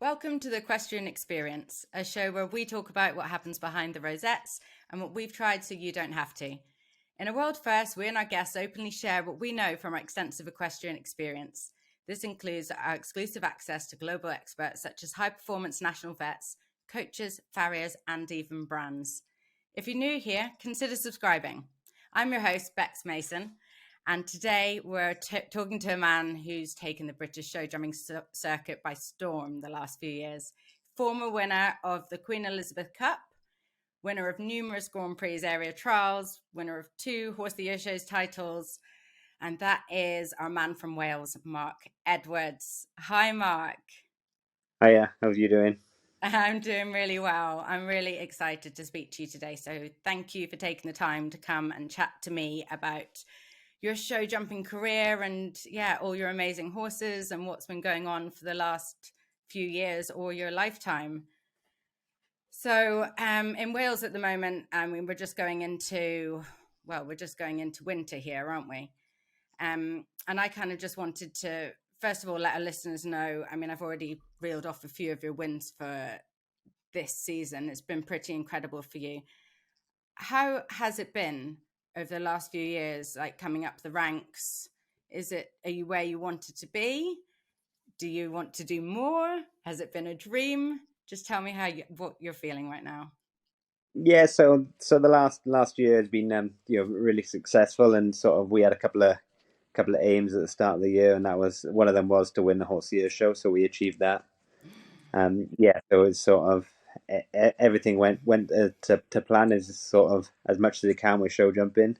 Welcome to the Equestrian Experience, a show where we talk about what happens behind the rosettes and what we've tried so you don't have to. In a world first, we and our guests openly share what we know from our extensive equestrian experience. This includes our exclusive access to global experts such as high-performance national vets, coaches, farriers, and even brands. If you're new here, consider subscribing. I'm your host, Bex Mason, and today we're talking to a man who's taken the British show jumping circuit by storm the last few years. Former winner of the Queen Elizabeth Cup, winner of numerous Grand Prix area trials, winner of 2 Horse of the Year shows titles, and that is our man from Wales, Mark Edwards. Hi, Mark. Hiya, how are you doing? I'm doing really well. I'm really excited to speak to you today. So thank you for taking the time to come and chat to me about your show jumping career and all your amazing horses and what's been going on for the last few years or your lifetime. So in Wales at the moment, I mean, we're just going into winter here, aren't we? And I kind of just wanted to, first of all, let our listeners know, I mean, I've already reeled off a few of your wins for this season. It's been pretty incredible for you. How has it been over the last few years, like coming up the ranks? Are you where you wanted to be? Do you want to do more? Has it been a dream? Just tell me what you're feeling right now. Yeah, so the last year has been really successful, and sort of we had a couple of aims at the start of the year, and that was one of them was to win the Horse of the Year show, so we achieved that. So it's sort of everything went to plan as sort of as much as it can with show jumping.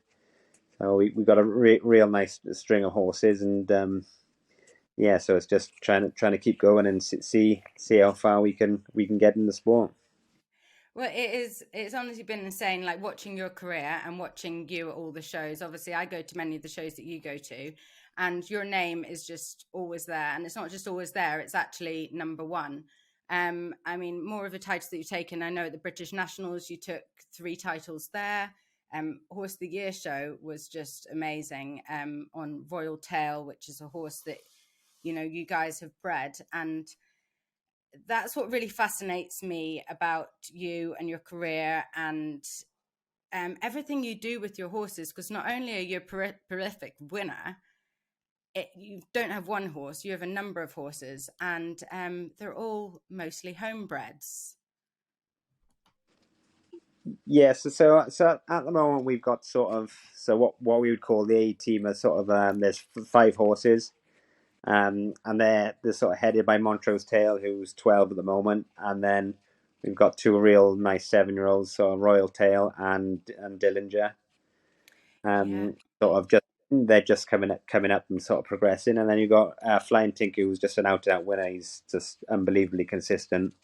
So we got a real nice string of horses, and so it's just trying to keep going and see how far we can get in the sport. Well, it's honestly been insane, like watching your career and watching you at all the shows. Obviously, I go to many of the shows that you go to, and your name is just always there. And it's not just always there, it's actually number one. I mean, more of the titles that you've taken. I know at the British Nationals, you took 3 titles there. Horse of the Year show was just amazing on Royal Tail, which is a horse that, you guys have bred. And that's what really fascinates me about you and your career and everything you do with your horses, because not only are you a prolific winner, you don't have one horse, you have a number of horses, and they're all mostly homebreds. So at the moment we've got sort of what we would call the A team is sort of there's 5 horses, and they're sort of headed by Montrose Tail, who's 12 at the moment, and then we've got 2 real nice 7-year-olds, so Royal Tail and Dillinger. Yeah. Sort of just they're just coming up and sort of progressing, and then you've got Flying Tinker, who's just an out and out winner. He's just unbelievably consistent.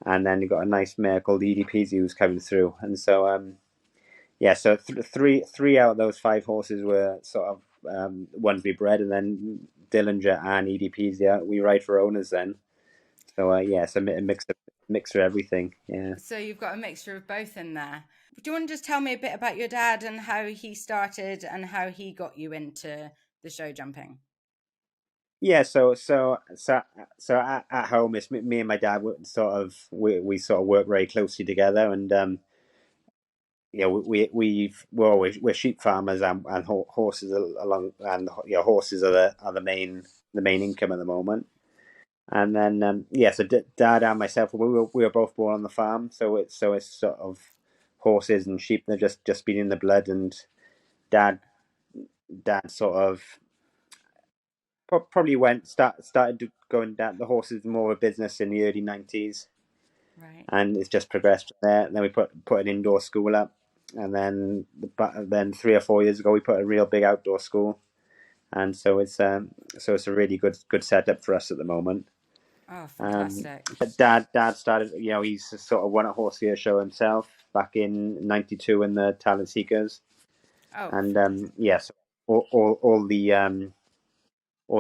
And then you've got a nice mare called Edie Peasy who's coming through. And so, so three out of those 5 horses were sort of ones we bred, and then Dillinger and Edie Peasy we ride for owners then. So, so a mix of everything. Yeah. So you've got a mixture of both in there. Do you want to just tell me a bit about your dad and how he started and how he got you into the show jumping? Yeah, so at home, it's me and my dad. We sort of work very closely together, and we're sheep farmers, and horses along, and horses are the main income at the moment. And then so dad and myself, we were both born on the farm, so it's sort of horses and sheep. They're just been in the blood, and dad sort of probably started going down the horses more of a business in the early 90s, Right. and it's just progressed from there. And then we put an indoor school up, and then 3 or 4 years ago we put a real big outdoor school, and so it's a really good setup for us at the moment. Oh, fantastic. But dad started, he's sort of won a horse year show himself back in '92 in the Talent Seekers, Oh, and yes, all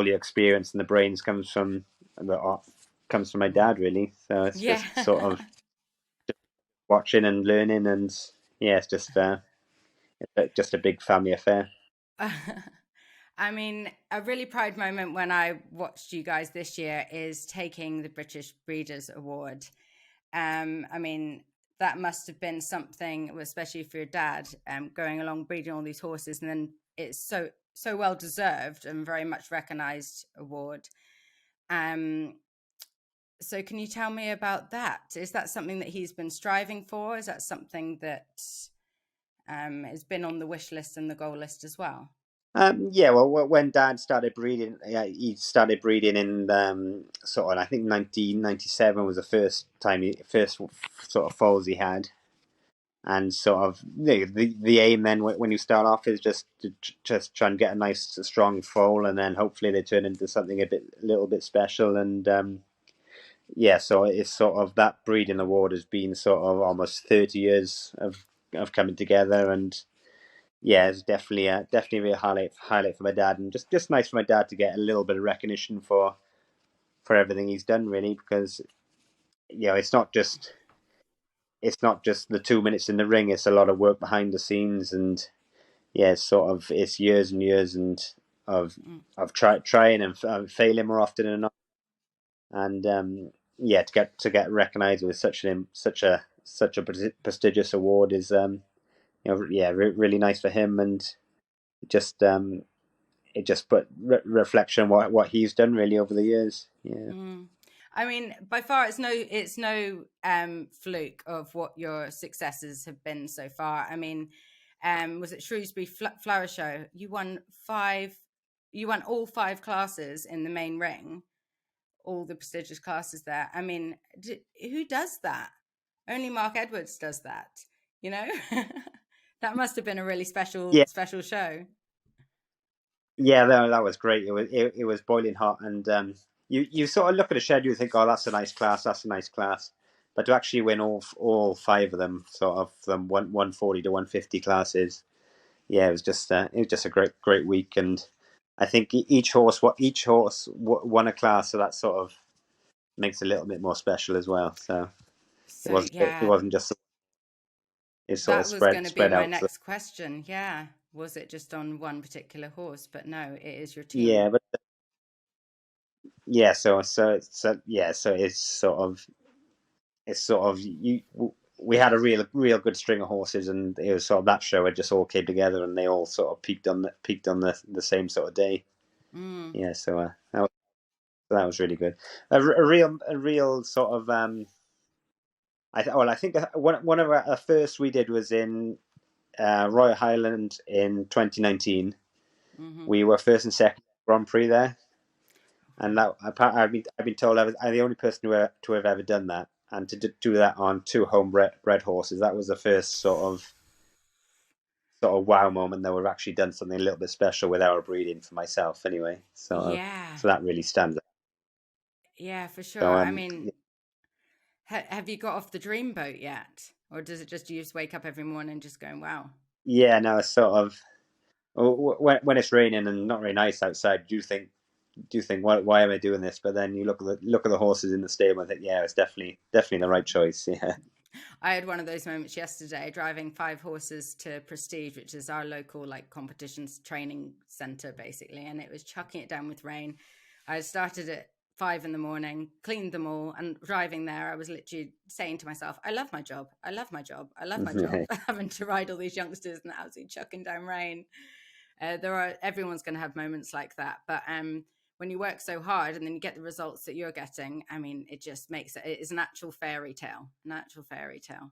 the experience and the brains comes from my dad, really. So it's yeah. just sort of watching and learning, and it's just a big family affair. I mean, a really proud moment when I watched you guys this year is taking the British Breeders' Award. I mean, that must have been something, especially for your dad, going along breeding all these horses, and then it's so well deserved and very much recognised award. Um, so, can you tell me about that? Is that something that he's been striving for? Is that something that has been on the wish list and the goal list as well? Yeah, well, when Dad started breeding, he started breeding in sort of, I think 1997 was the first time, first sort of foals he had, and sort of the aim then when you start off is just to just try and get a nice strong foal, and then hopefully they turn into something a little bit special, and yeah, so it's sort of that breeding award has been sort of almost 30 years of coming together, and yeah, it's definitely a highlight for my dad, and just nice for my dad to get a little bit of recognition for everything he's done, really, because it's not just the 2 minutes in the ring; it's a lot of work behind the scenes, and yeah, it's years and years and of Mm, trying and failing more often than not, and yeah, to get recognised with such a prestigious award is yeah, really nice for him, and just it just put reflection what he's done really over the years. Yeah. mm. I mean, by far, it's no fluke of what your successes have been so far. I mean, was it Shrewsbury Flower Show? You won all five classes in the main ring, all the prestigious classes there. I mean, who does that? Only Mark Edwards does that. You know, that must have been a really Yeah, special show. yeah, that was great. It was boiling hot, and you sort of look at a schedule, and think, oh, that's a nice class, that's a nice class, but to actually win all five of them, sort of from 140 to 150 classes, yeah, it was just a great week, and I think each horse won a class, so that sort of makes it a little bit more special as well. So it So wasn't it yeah, wasn't just it sort of that was going spread to be spread my out. So next question. Yeah. Was it just on one particular horse? But no, it is your team. yeah, but yeah, so it's sort of you. We had a real good string of horses, and it was sort of that show. It just all came together, and they all sort of peaked on the same sort of day. Mm, Yeah, so that was really good. A real sort of I think one of our first we did was in Royal Highland in 2019. hmm. We were first and second Grand Prix there, and Wow. that I've been told I'm the only person to have ever done that, and to do that on two home bred horses. That was the first sort of wow moment that we've actually done something a little bit special with our breeding for myself, anyway. Yeah. So that really stands out. Yeah, for sure. So I mean, have you got off the dream boat yet? Or does it just you just wake up every morning just going, wow? yeah, no, it's sort of when it's raining and not very nice outside, do you think why am I doing this? But then you look at the horses in the stable and think, yeah, it's definitely the right choice. Yeah. I had one of those moments yesterday driving five horses to Prestige, which is our local like competitions training center basically, and it was chucking it down with rain. I started at 5 in the morning, cleaned them all, and driving there, I was literally saying to myself, I love my job. I love my job. I love my job. Having to ride all these youngsters and absolutely chucking down rain. Everyone's going to have moments like that, but when you work so hard and then you get the results that you're getting, I mean, it just makes it is an actual fairy tale, natural fairy tale.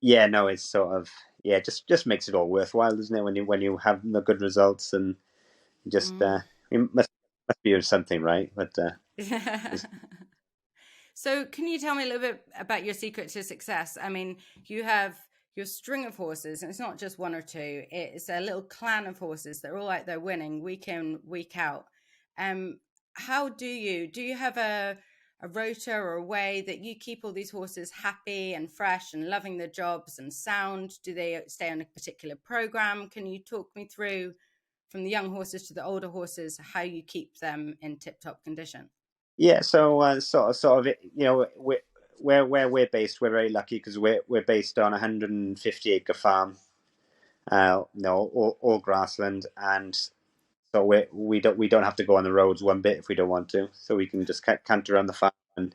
Yeah, no, it's sort of yeah, just makes it all worthwhile, doesn't it? When you have the good results, and just Mm. it must be something, right? But it's, So, can you tell me a little bit about your secret to success? I mean, you have your string of horses, and it's not just one or two, it's a little clan of horses that are all out there winning week in, week out. Um, how do you have a rota or a way that you keep all these horses happy and fresh and loving their jobs and sound? Do they stay on a particular program? Can you talk me through from the young horses to the older horses how you keep them in tip top condition? yeah. So sort of where we're based, we're very lucky because we're based on a 150-acre farm. No, all grassland, and so we don't have to go on the roads one bit if we don't want to. So we can just canter around the farm, and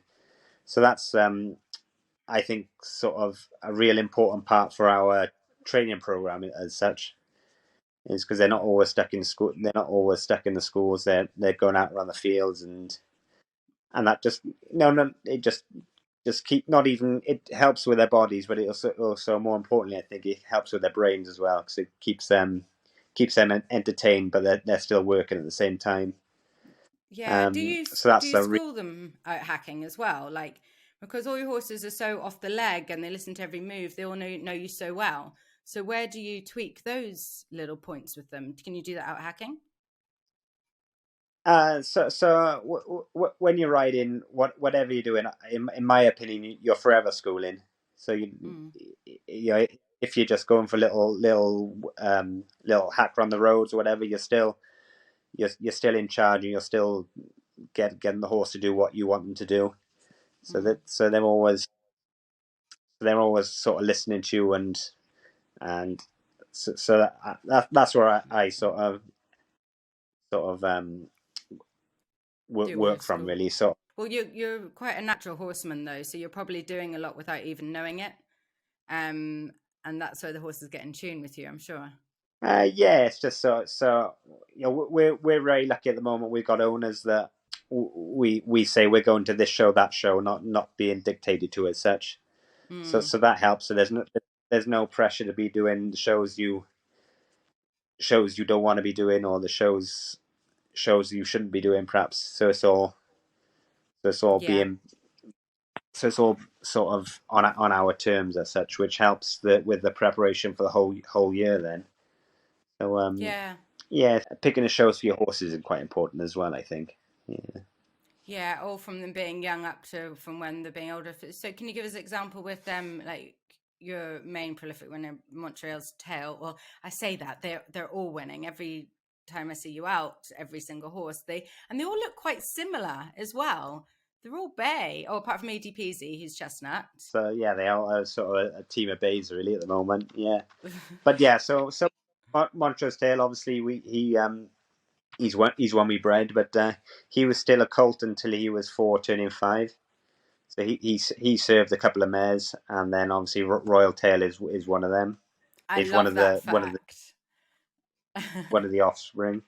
so that's I think sort of a real important part for our training program as such is because they're not always stuck in school. They're not always stuck in the schools. They're going out around the fields, and that just no, it just keep not even it helps with their bodies, but it also more importantly, I think it helps with their brains as well because it keeps them entertained, but they're still working at the same time. Yeah. So Do that's you a re- school them out hacking as well? Like, because all your horses are so off the leg and they listen to every move, they all know you so well. So where do you tweak those little points with them? Can you do that out hacking? when you're riding, whatever you're doing, in my opinion, you're forever schooling. So Mm, you know, if you're just going for little hack on the roads or whatever, you're still in charge and you're still getting the horse to do what you want them to do. mm. So they're always sort of listening to you, and so that's where I sort of Do all your work from school. really. So Well, you're quite a natural horseman though, so you're probably doing a lot without even knowing it. Um, and that's where the horses get in tune with you, I'm sure. yeah, it's just so you know we're very lucky at the moment. We've got owners that we say we're going to this show, that show, not being dictated to as such. Mm, So that helps. So there's no pressure to be doing the shows you don't want to be doing, or the shows you shouldn't be doing perhaps. So it's all yeah, being so it's all sort of on our terms as such, which helps with the preparation for the whole year then. So yeah. yeah, picking the shows for your horses is quite important as well, I think. Yeah. Yeah, all from them being young up to from when they're being older. So, can you give us an example with them, like your main prolific winner, Montreal's Tail? Well, I say that they're all winning every time I see you out. Every single horse they all look quite similar as well. They're all bay. Oh, apart from AD Peasy, who's chestnut. So yeah, they are sort of a team of bays really at the moment. Yeah, but yeah, so Montrose Tail, obviously he's one we bred, but he was still a colt until he was 4, turning 5. So he served a couple of mares, and then obviously Royal Tail is one of them. I Is one love of that the fact. one of the offspring.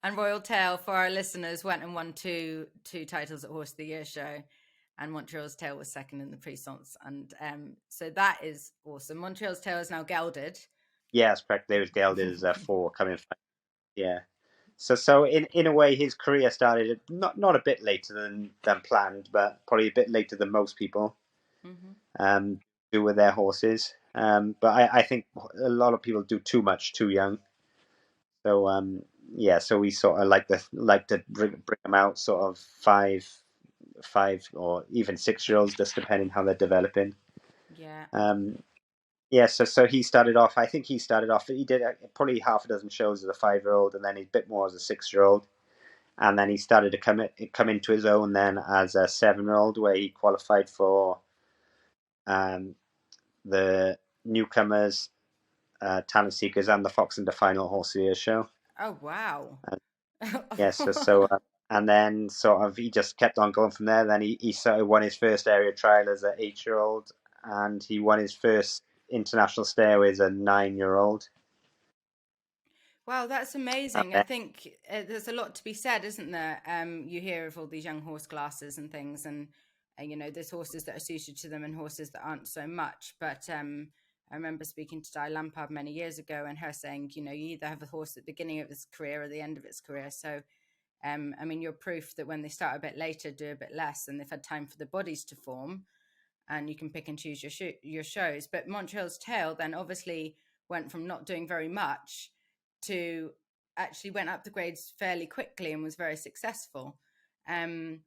And Royal Tail, for our listeners, went and won two titles at Horse of the Year show, and Montreal's Tail was second in the Puissance. And so that is awesome. Montreal's Tail is now gelded. Yeah, that's correct. There was gelded as 4 coming. Yeah. So in a way, his career started not a bit later than planned, but probably a bit later than most people Hmm. um, do with their horses. But I think a lot of people do too much too young. So yeah, so we sort of like to bring them out sort of 5 or even 6 year olds, just depending how they're developing. Yeah. Um, yeah, so he started off. I think he started off. He did probably half a dozen shows as a 5 year old, and then a bit more as a 6 year old, and then he started to come into his own then as a 7 year old, where he qualified for um, the newcomers, talent seekers, and the Fox and the Final Horse of the Year show. Oh wow. Yes, and then sort of he just kept on going from there. Then he sort of won his first area trial as an 8 year old, and he won his first international stairway as a 9 year old. Wow, that's And amazing. I then, think there's a lot to be said, isn't there? You hear of all these young horse classes and things, and there's horses that are suited to them and horses that aren't so much. But I remember speaking to Di Lampard many years ago, and her saying, you either have a horse at the beginning of its career or the end of its career. So, I mean, you're proof that when they start a bit later, do a bit less, and they've had time for the bodies to form, and you can pick and choose your shows. But Montreal's Tail then obviously went from not doing very much to actually went up the grades fairly quickly and was very successful. Um,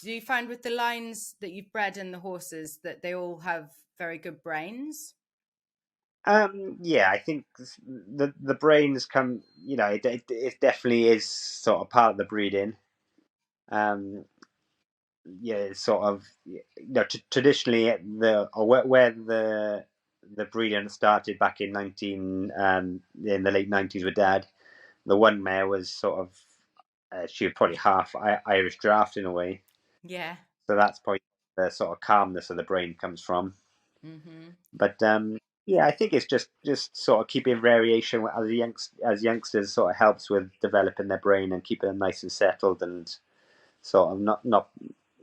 do you find with the lines that you've bred in the horses that they all have very good brains? yeah, I think the brains come. It definitely is sort of part of the breeding. Um, yeah, it's sort of traditionally where the breeding started back in 19 in the late 90s with Dad. the one mare was sort of she was probably half Irish draft in a way. Yeah. So that's probably the sort of calmness of the brain comes from. Mm-hmm. But yeah, I think it's just sort of keeping variation as youngsters sort of helps with developing their brain and keeping them nice and settled, and sort of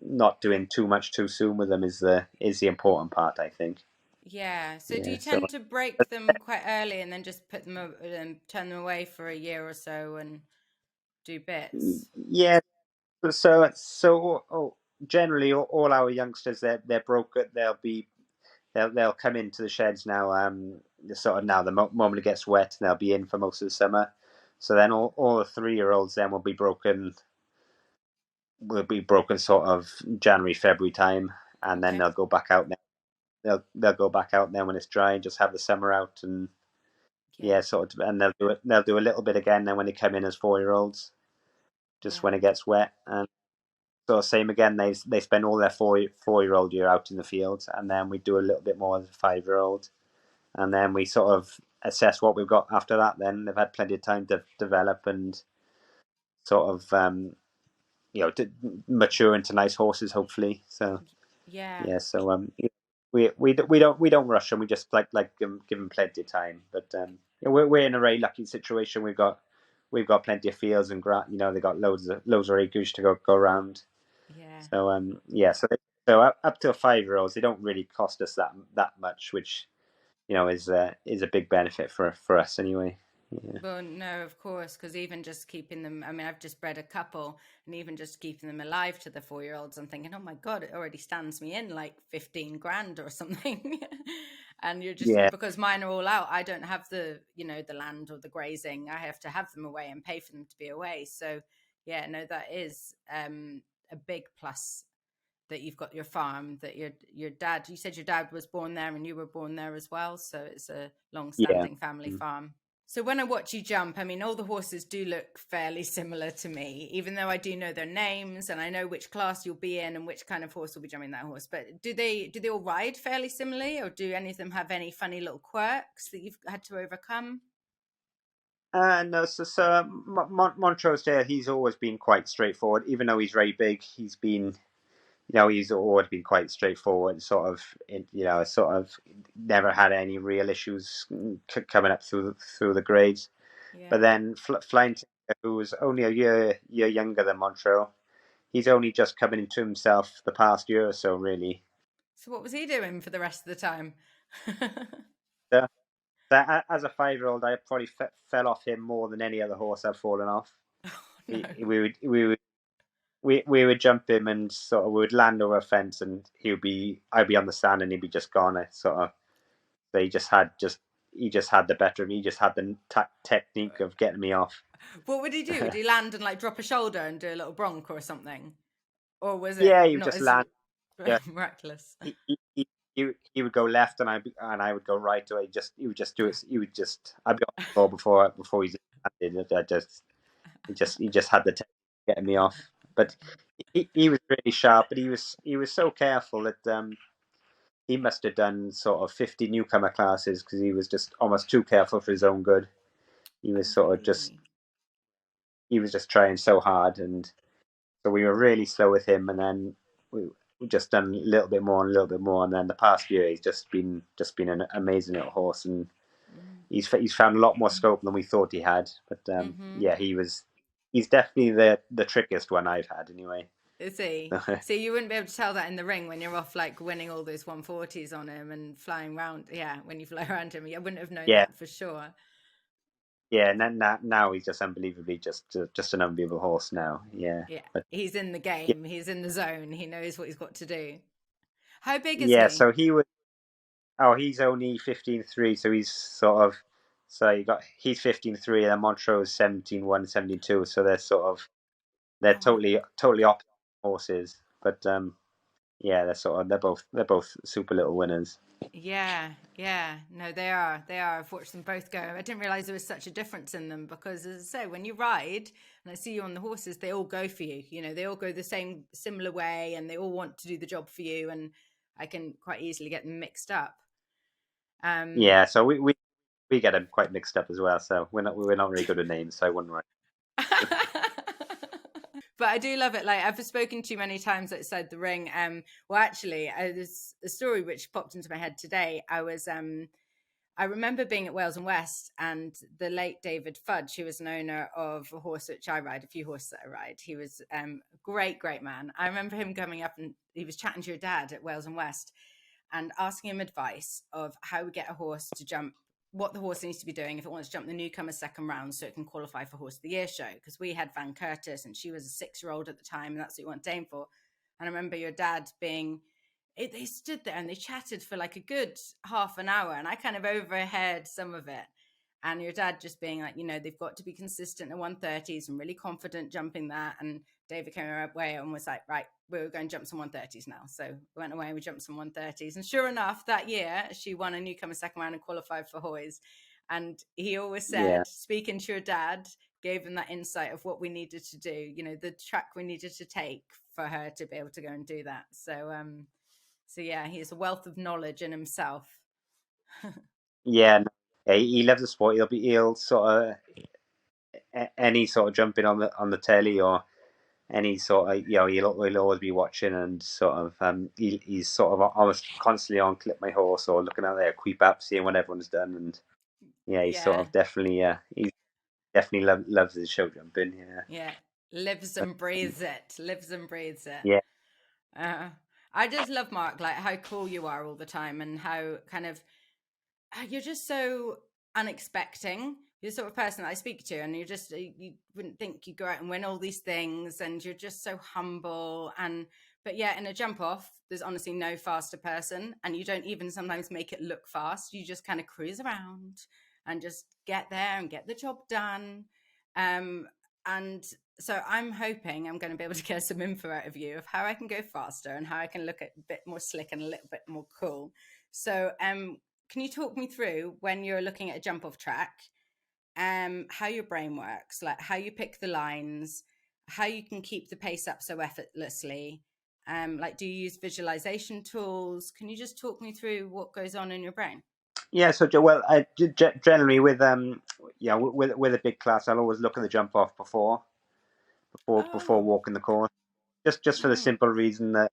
not doing too much too soon with them is the important part, I think. Yeah. So do Yeah. you So tend to break them quite early and then just put them and turn them away for a year or so and do bits? yeah. So generally, all our youngsters they're broken. They'll come into the sheds now. Sort of now the moment it gets wet, they'll be in for most of the summer. So then all the 3-year-olds then will be broken sort of January February time, and then Okay. they'll go back out. They'll go back out then when it's dry and just have the summer out, and Yeah. yeah, sort of, and they'll do a little bit again then when they come in as 4-year-olds, just Yeah. when it gets wet. And so same again, they spend all their 4-year-old year out in the field, and then we do a little bit more as a 5-year-old, and then we sort of assess what we've got after that. Then they've had plenty of time to develop and sort of to mature into nice horses, hopefully. So Yeah. yeah, so we don't rush them. We just like give them plenty of time. But yeah, we're in a very lucky situation. We've got plenty of fields and they got loads of acreage to go around. Yeah. So yeah, so up to 5-year-olds, they don't really cost us that much, which is a big benefit for us anyway. Yeah. Well, no, of course, because even just keeping them, I mean, I've just bred a couple, and even just keeping them alive to the 4-year-olds, I'm thinking, oh my God, it already stands me in like 15 grand or something. And you're just, Yeah, because mine are all out, I don't have the land or the grazing. I have to have them away and pay for them to be away. So, yeah, no, that is a big plus that you've got your farm, that your dad, you said your dad was born there and you were born there as well. So it's a yeah. long-standing family Mm. farm. So when I watch you jump, I mean, all the horses do look fairly similar to me, even though I do know their names and I know which class you'll be in and which kind of horse will be jumping that horse. But do they all ride fairly similarly, or do any of them have any funny little quirks that you've had to overcome? No, so Montrose there, he's always been quite straightforward. Even though he's very big, he's always been quite straightforward. Sort of never had any real issues coming up through the grades. But Yeah. then Flying Tiger, who was only a year younger than Montrose, he's only just coming into himself the past year or so, really. So what was he doing for the rest of the time? So, as a 5-year-old, I probably fell off him more than any other horse I've fallen off. Oh, no. We would jump him and sort of we would land over a fence and I'd be on the stand and he'd be just gone. Sort of so he just had the better of me. He just had the technique of getting me off. What would he do? Would he land and like drop a shoulder and do a little bronk or something? Or was it Yeah, he would not just as land. Yeah, miraculous? he would go left and I would go right. Or he would just do it. I'd be on the floor before he landed. He just had the technique of getting me off. But he was really sharp. But he was so careful that he must have done sort of 50 newcomer classes because he was just almost too careful for his own good. He was Oh, sort of just really? he was just trying so hard, and so we were really slow with him. And then we just done a little bit more and a little bit more. And then the past year, he's just been an amazing little horse, and Mm. he's found a lot more scope than we thought he had. But Mm-hmm. yeah, he's definitely the trickiest one I've had anyway. Is he? So you wouldn't be able to tell that in the ring when you're off like winning all those 140s on him and flying around. Yeah, when you fly around him, I wouldn't have known Yeah, that for sure. yeah. And then now he's just unbelievably just an unbelievable horse now. Yeah, Yeah, but he's in the yeah, game. He's in the zone. He knows what he's got to do. How big is yeah. he? So he was. Oh, he's only 15.3, so he's 15.3, and then Montrose 17.1, 17.2. So they're Oh, totally opposite horses. But yeah, they're both super little winners. yeah, yeah. No, they are. They are. I've watched them both go. I didn't realize there was such a difference in them because, as I say, when you ride and I see you on the horses, they all go for you. They all go the same, similar way, and they all want to do the job for you. And I can quite easily get them mixed up. Um, Yeah, so we we get them quite mixed up as well. So we're not really good at names. So I wouldn't worry. But I do love it. Like I've spoken to you many times outside the ring. Well, actually, there's a story which popped into my head today. I remember being at Wales and West, and the late David Fudge, who was an owner of a horse which I ride, a few horses that I ride. He was a great man. I remember him coming up and he was chatting to your dad at Wales and West and asking him advice of how we get a horse to jump, what the horse needs to be doing if it wants to jump the newcomer second round so it can qualify for Horse of the Year show. Because we had Van Curtis and she was a 6-year-old at the time, and that's what you want Dame for. And I remember your dad being they stood there and they chatted for like a good half an hour, and I kind of overheard some of it. And your dad just being like, they've got to be consistent at 130s and really confident jumping that. And David came away and was like, right, we're going to jump some 130s now. So we went away and we jumped some 130s. And sure enough, that year she won a newcomer second round and qualified for Hoys. And he always Yeah, said, speaking to your dad, gave him that insight of what we needed to do, the track we needed to take for her to be able to go and do that. So yeah, he has a wealth of knowledge in himself. yeah. No, he loves the sport. He'll sort of any sort of jumping on the telly or any sort of he'll always be watching and sort of he's sort of almost constantly on Clip My Horse or looking out there Creep Up, seeing what everyone's done, and yeah, he's sort Yeah, of definitely he definitely loves his show jumping. Yeah, yeah. Lives but, and breathes it. Lives and breathes it. yeah, Uh, I just love Mark, like how cool you are all the time and how kind of you're just so unexpecting. You're the sort of person that I speak to, and you wouldn't think you go out and win all these things, and you're just so humble. But yeah, in a jump off, there's honestly no faster person, and you don't even sometimes make it look fast. You just kind of cruise around and just get there and get the job done. Um, and so I'm hoping I'm going to be able to get some info out of you of how I can go faster and how I can look a bit more slick and a little bit more cool. So, can you talk me through when you're looking at a jump off track, how your brain works, like how you pick the lines, how you can keep the pace up so effortlessly? Like, do you use visualization tools? Can you just talk me through what goes on in your brain? yeah. So well, I generally with with a big class, I'll always look at the jump off before Oh, walking the course, just for the mm. simple reason that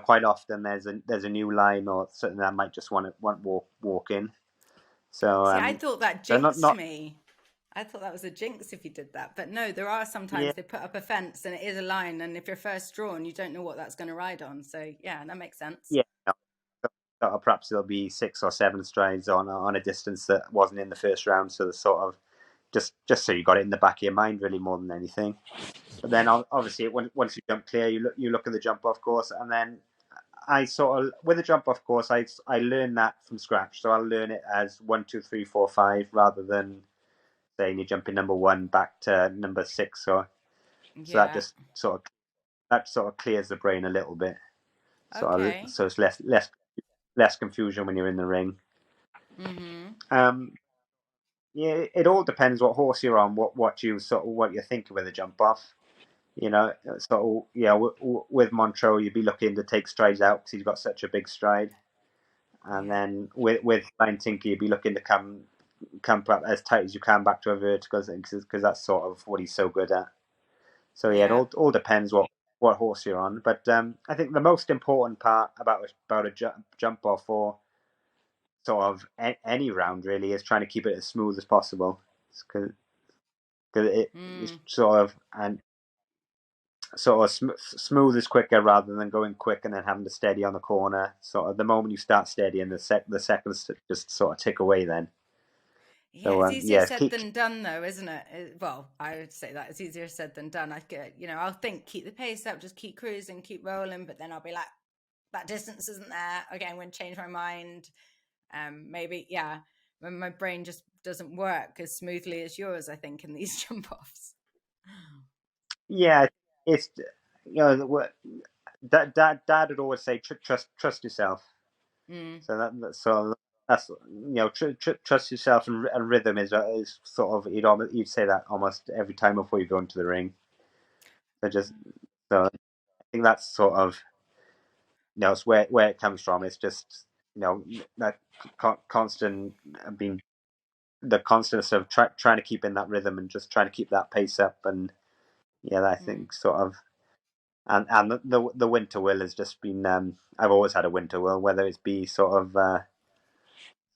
quite often there's a new line or something that I might just want walk in. So See, I thought that so not jinxed not me. I thought that was a jinx if you did that. But no, there are yeah, sometimes they put up a fence and it is a line. And if you're first drawn, you don't know what that's going to ride on. So yeah, that makes sense. yeah. Perhaps there'll be 6 or 7 strides on a distance that wasn't in the first round. So the sort of just so you got it in the back of your mind, really, more than anything. But then obviously once you jump clear, you look at the jump off course, and then I sort of with the jump off course, I learn that from scratch. So I'll learn it as 1, 2, 3, 4, 5 rather than saying you're jumping number 1 back to number 6. So Yeah. that sort of clears the brain a little bit. Okay. So it's less confusion when you're in the ring. Mm-hmm. Um, yeah, it all depends what horse you're on, what you're thinking with the jump off. So yeah, with Montreux, you'd be looking to take strides out because he's got such a big stride, and Yeah. then with Flying Tinker, you'd be looking to come back as tight as you can back to a vertical because that's sort of what he's so good at. So yeah, it Yeah. all depends what horse you're on. But I think the most important part about a jump off or sort of any round really is trying to keep it as smooth as possible because it's Mm. sort of and sort of smooth is quicker rather than going quick and then having to steady on the corner. Sort of the moment you start steadying, the seconds just sort of tick away then. Yeah, So it's easier yeah, said than done, though, isn't it? Well, I would say that it's easier said than done. I get, I'll think keep the pace up, just keep cruising, keep rolling, but then I'll be like, that distance isn't there. Okay, I'm going to change my mind. Maybe, yeah, when my brain just doesn't work as smoothly as yours, I think, in these jump offs. yeah, it's dad would always say trust yourself. Mm, So that's trust yourself and rhythm is sort of you'd say that almost every time before you go into the ring. So just so I think that's sort of it's where it comes from. It's just that constant being the constant of trying to keep in that rhythm and just trying to keep that pace up. And yeah, I Mm. think sort of, and the winter will has just been. I've always had a winter will, whether it's be sort of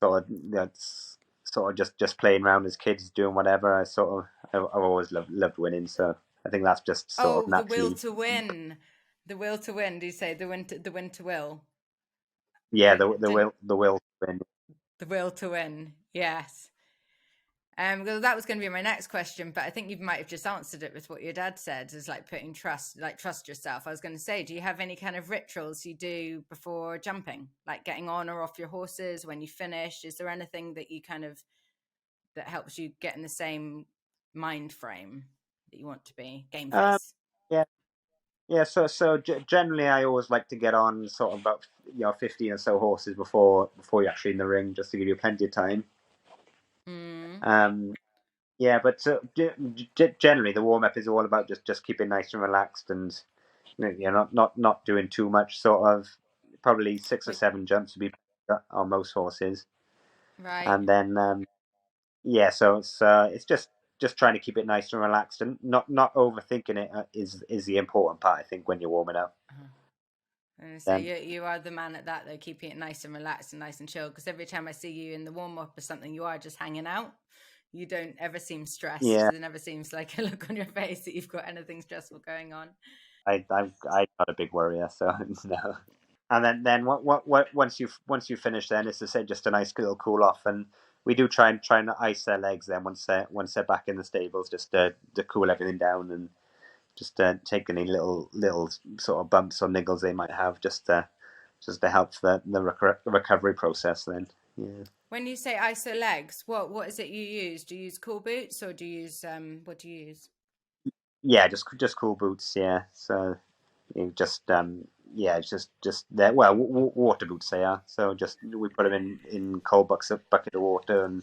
sort of just playing around as kids, doing whatever. I've always loved winning, so I think that's just sort of Oh, the will naturally. to win. The will to win. Do you say the win to will? Yeah, Didn't the will to win. the will to win? Yes. Well, that was going to be my next question, but I think you might have just answered it with what your dad said, is like putting trust, like trust yourself. I was going to say, do you have any kind of rituals you do before jumping, like getting on or off your horses when you finish? Is there anything that you kind of that helps you get in the same mind frame that you want to be game Um, face? yeah, yeah. Generally, I always like to get on sort of about 15 or so horses before you're actually in the ring, just to give you plenty of time. Mm, Um, yeah, but generally the warm up is all about just keeping nice and relaxed, and not doing too much. Sort of probably six or wait, seven jumps would be on most horses, right. and then yeah, so it's just trying to keep it nice and relaxed and not overthinking it is the important part, I think, when you're warming up. Uh-huh. And so Then you are the man at that though, keeping it nice and relaxed and nice and chill. Because every time I see you in the warm up or something, you are just hanging out. You don't ever seem stressed. yeah, There never seems like a look on your face that you've got anything stressful going on. I'm not a big worrier, so no. And then what once you finish, then it's to say just a nice little cool off, and we do try and ice their legs then once they're back in the stables, just to cool everything down, and just take any little sort of bumps or niggles they might have, just to help the recovery process. Then yeah. When you say ISO legs, what is it you use? Do you use cool boots or do you use what do you use? Yeah, just cool boots. Yeah, so you just yeah, just there. Well, water boots they are. So just we put them in cold bucket of water, and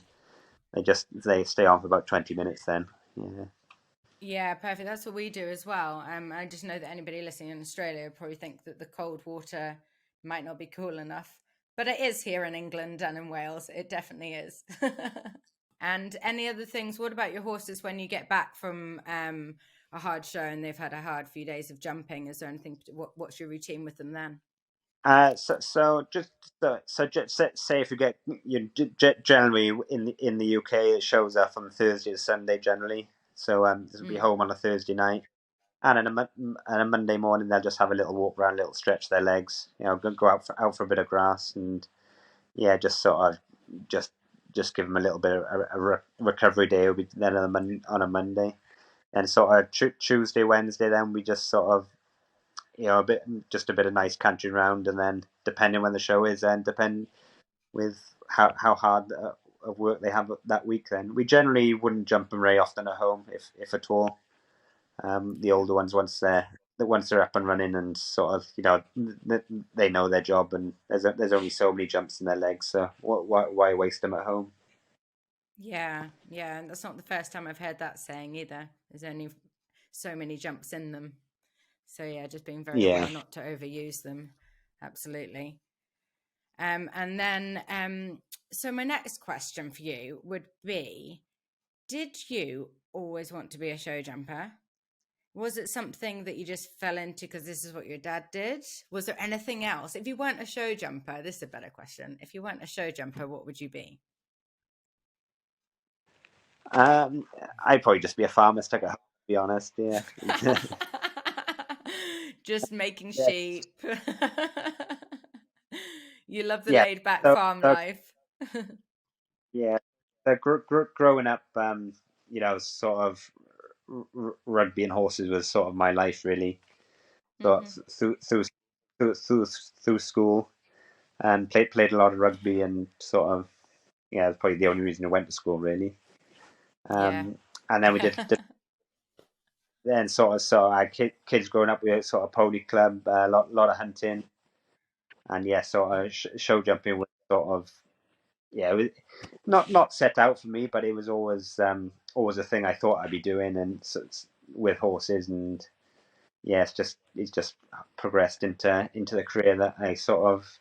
they stay on for about 20 minutes. Then yeah, Yeah, perfect. That's what we do as well. I just know that anybody listening in Australia would probably think that the cold water might not be cool enough, but it is here in England and in Wales. It definitely is. And any other things? What about your horses when you get back from a hard show and they've had a hard few days of jumping? Is there anything? What's your routine with them then? so just just say if you get generally in the UK it shows up from Thursday to Sunday generally. So they'll be Mm, home on a Thursday night, and on a Monday morning they'll just have a little walk around, a little stretch their legs, go out for a bit of grass, and yeah, just sort of just just give them a little bit of a recovery day. Will be then on a Monday, and sort of Tuesday, Wednesday, then we just sort of a bit of nice country round, and then depending when the show is, and depend with how hard of work they have that week. Then we generally wouldn't jump them very often at home, if at all. The yeah. older ones once they're up and running and sort of they know their job, and there's only so many jumps in their legs, so why waste them at home? Yeah, yeah, and that's not the first time I've heard that saying either. There's only so many jumps in them. So yeah, just being very Yeah. aware not to overuse them. Absolutely. And then so my next question for you would be, did you always want to be a show jumper? Was it something that you just fell into because this is what your dad did? Was there anything else? If you weren't a show jumper, this is a better question. If you weren't a show jumper, what would you be? Um, I'd probably just be a farmer stuck at home, to be honest. Yeah. Just making Yeah. sheep. You love the Yeah. laid back So, farm so life. yeah. So growing up, sort of rugby and horses was sort of my life really. So Hmm. through school, and played a lot of rugby, and sort of yeah, that's probably the only reason I went to school really. Yeah. And then we did then sort of so I kids growing up, we had sort of pony club, a lot of hunting, and yeah, sort of show jumping was sort of yeah, it was not set out for me, but it was always a thing I thought I'd be doing, and so with horses, and yeah, it's just progressed into the career that I sort of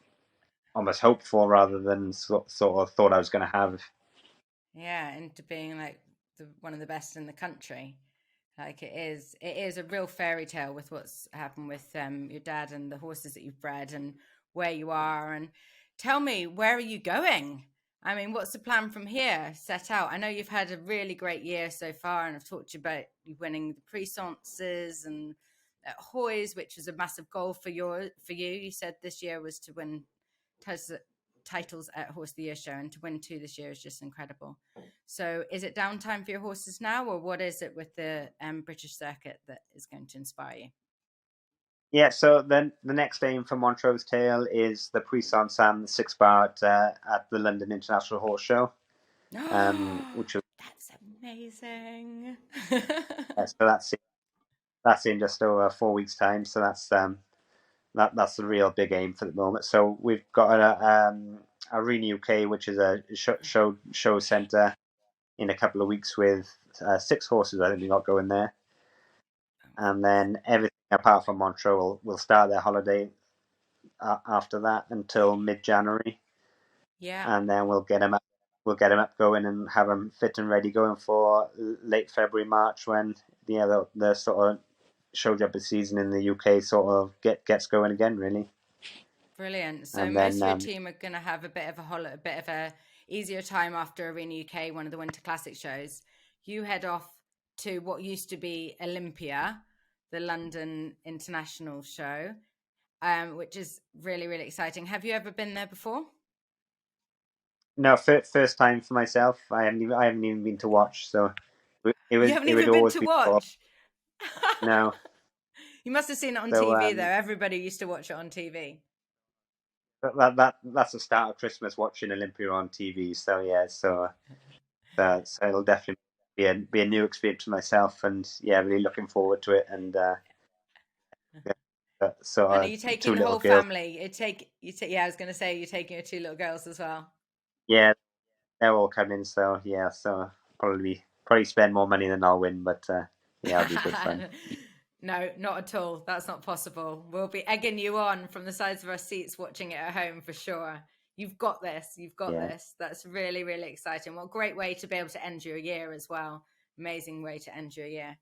almost hoped for rather than sort of thought I was going to have. Yeah, into being like one of the best in the country. Like it is a real fairy tale with what's happened with your dad and the horses that you've bred and where you are. And tell me, where are you going? I mean, what's the plan from here? Set out. I know you've had a really great year so far, and I've talked to you about you winning the Prix and at Hoys, which was a massive goal for for you. You said this year was to win tis- titles at Horse of the Year show, and to win two this year is just incredible. So, is it downtime for your horses now, or what is it with the British circuit that is going to inspire you? Yeah, so then the next aim for Montrose Tail is the Puissance Sam 6 bar at the London International Horse Show, Oh, which was that's amazing. so that's in just over 4 weeks' time. So that's the real big aim for the moment. So we've got a Arena UK, which is a show centre in a couple of weeks with 6 horses. I think we got going there, and then everything apart from Montreux will start their holiday after that until mid-January, Yeah, and then we'll get them up going and have them fit and ready going for late February, March when the sort of show jumping season in the UK sort of gets going again, really. brilliant. So And most then of your team are going to have a bit of a bit of a easier time after Arena UK, one of the Winter Classic shows. You head off to what used to be Olympia, the London International show, which is really really exciting. Have you ever been there before? no, first time for myself. I haven't even been to watch, so You haven't it would even been always to be sort of, watch. no. You must have seen it on So TV though. Everybody used to watch it on TV. that's the start of Christmas, watching Olympia on TV. So yeah, so it'll definitely be a new experience for myself, and yeah, really looking forward to it. And sort And are of you taking two the little whole girls. family? You take yeah, I was going to say you're taking your two little girls as well. Yeah, they're all coming. So yeah, so probably spend more money than I'll win, but yeah, it'll be good fun. No, not at all. That's not possible. We'll be egging you on from the sides of our seats watching it at home for sure. You've got this. You've got Yeah, this. That's really, really exciting. What a great way to be able to end your year as well. Amazing way to end your year.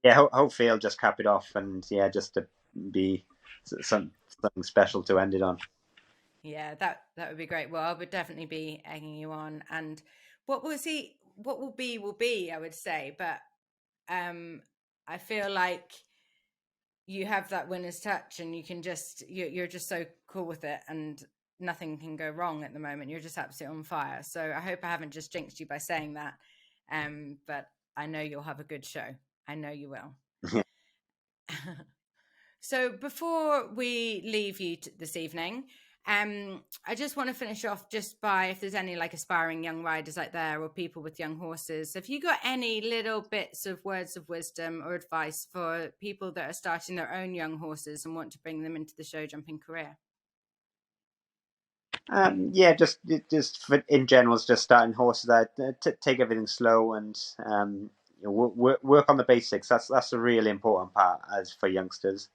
yeah. Hopefully, I'll just cap it off, and yeah, just to be something special to end it on. Yeah, that would be great. Well, I would definitely be egging you on. And what we'll see, what will be, I would say. But um, I feel like you have that winner's touch and you can just you're just so cool with it and nothing can go wrong at the moment. You're just absolutely on fire. So I hope I haven't just jinxed you by saying that. But I know you'll have a good show. I know you will. So before we leave you this evening, I just want to finish off just by if there's any like aspiring young riders out there or people with young horses. Have you got any little bits of words of wisdom or advice for people that are starting their own young horses and want to bring them into the show jumping career? Yeah, just for, in general, it's just starting horses that take everything slow and work on the basics. That's a really important part as for youngsters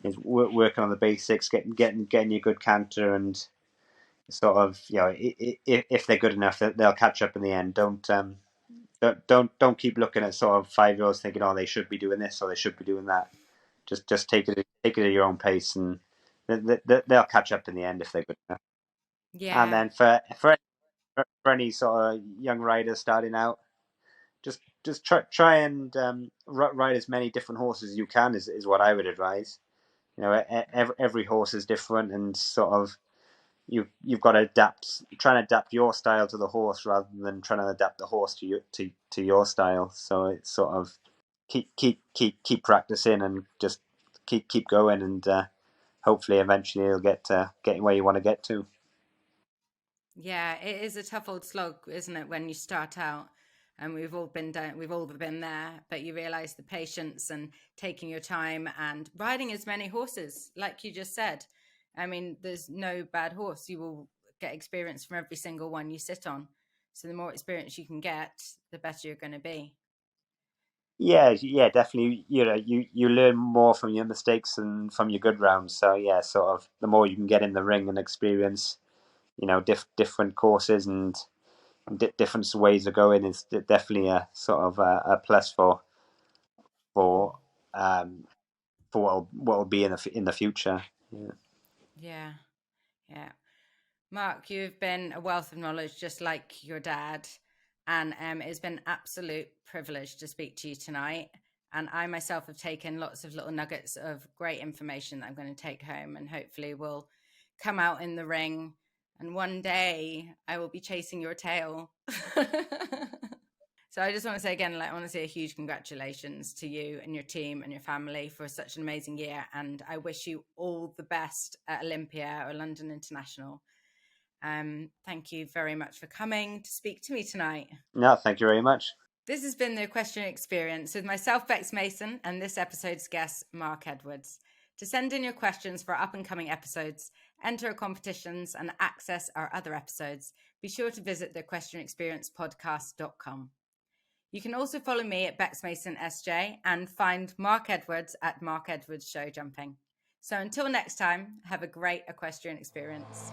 is working on the basics, getting your good canter, and sort of if they're good enough, they'll catch up in the end. Don't keep looking at sort of 5 year olds thinking, oh, they should be doing this or they should be doing that. Just take it at your own pace, and they'll catch up in the end if they're good enough. And Yeah, then for any sort of young riders starting out, just try and ride as many different horses as you can is what I would advise. Every horse is different, and sort of you've got to try and adapt your style to the horse rather than trying to adapt the horse to your style. So it's sort of keep practicing and just keep going, and hopefully eventually you'll get where you want to get to. yeah, it is a tough old slog, isn't it, when you start out? And we've all been down, we've all been there, but you realize the patience and taking your time and riding as many horses, like you just said. I mean, there's no bad horse. You will get experience from every single one you sit on. So the more experience you can get, the better you're going to be. Yeah, definitely. You learn more from your mistakes than from your good rounds. So yeah, sort of the more you can get in the ring and experience, different courses and different ways of going is definitely a sort of a plus for for what will be in the future. Yeah. Yeah. Yeah. Mark, you've been a wealth of knowledge, just like your dad. And it's been an absolute privilege to speak to you tonight. And I myself have taken lots of little nuggets of great information that I'm going to take home, and hopefully will come out in the ring. And one day I will be chasing your tail. So I just want to say again, like, I want to say a huge congratulations to you and your team and your family for such an amazing year. And I wish you all the best at Olympia or London International. Thank you very much for coming to speak to me tonight. No, thank you very much. This has been the Equestrian Experience with myself, Bex Mason, and this episode's guest, Mark Edwards. To send in your questions for our up-and-coming episodes, enter our competitions, and access our other episodes, be sure to visit the equestrianexperiencepodcast.com. You can also follow me at Bex Mason SJ and find Mark Edwards at Mark Edwards Show Jumping. So until next time, have a great equestrian experience.